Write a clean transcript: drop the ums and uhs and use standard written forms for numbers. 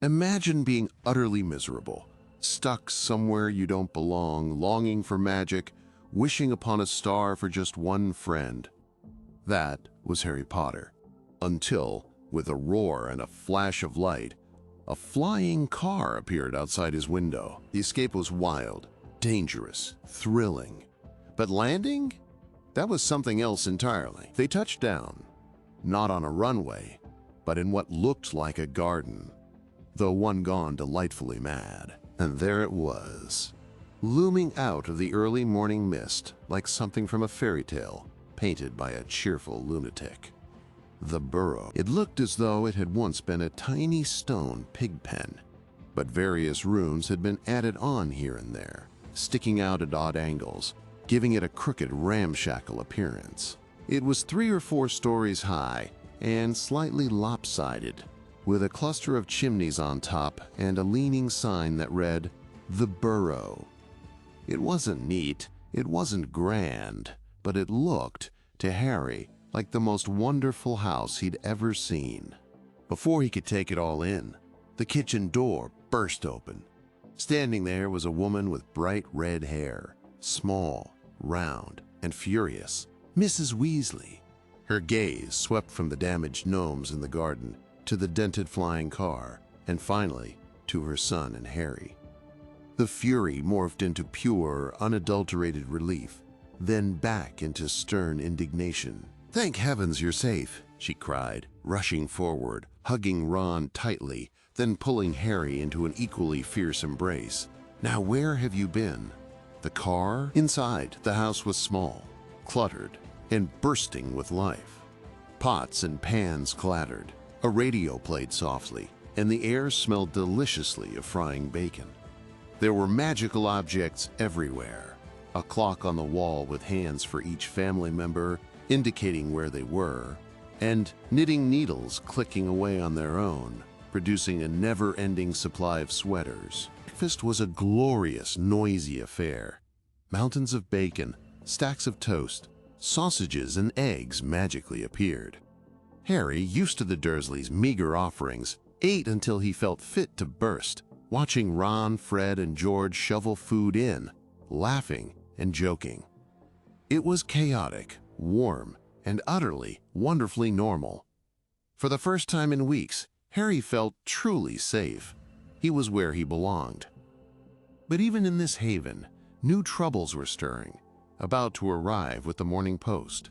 Imagine being utterly miserable, stuck somewhere you don't belong, longing for magic, wishing upon a star for just one friend. That was Harry Potter. Until, with a roar and a flash of light, a flying car appeared outside his window. The escape was wild, dangerous, thrilling. But landing? That was something else entirely. They touched down, not on a runway, but in what looked like a garden, though one gone delightfully mad. And there it was, looming out of the early morning mist like something from a fairy tale painted by a cheerful lunatic. The Burrow. It looked as though it had once been a tiny stone pig pen, but various runes had been added on here and there, sticking out at odd angles, giving it a crooked, ramshackle appearance. It was 3 or 4 stories high and slightly lopsided, with a cluster of chimneys on top and a leaning sign that read, "The Burrow." It wasn't neat, it wasn't grand, but it looked, to Harry, like the most wonderful house he'd ever seen. Before he could take it all in, the kitchen door burst open. Standing there was a woman with bright red hair, small, round, and furious, Mrs. Weasley. Her gaze swept from the damaged gnomes in the garden to the dented flying car, and finally to her son and Harry. The fury morphed into pure, unadulterated relief, then back into stern indignation. "Thank heavens you're safe," she cried, rushing forward, hugging Ron tightly, then pulling Harry into an equally fierce embrace. "Now where have you been?" The car? Inside, the house was small, cluttered, and bursting with life. Pots and pans clattered. A radio played softly, and the air smelled deliciously of frying bacon. There were magical objects everywhere. A clock on the wall with hands for each family member, indicating where they were, and knitting needles clicking away on their own, producing a never-ending supply of sweaters. Breakfast was a glorious, noisy affair. Mountains of bacon, stacks of toast, sausages and eggs magically appeared. Harry, used to the Dursleys' meager offerings, ate until he felt fit to burst, watching Ron, Fred, and George shovel food in, laughing and joking. It was chaotic, warm, and utterly, wonderfully normal. For the first time in weeks, Harry felt truly safe. He was where he belonged. But even in this haven, new troubles were stirring, about to arrive with the Morning Post.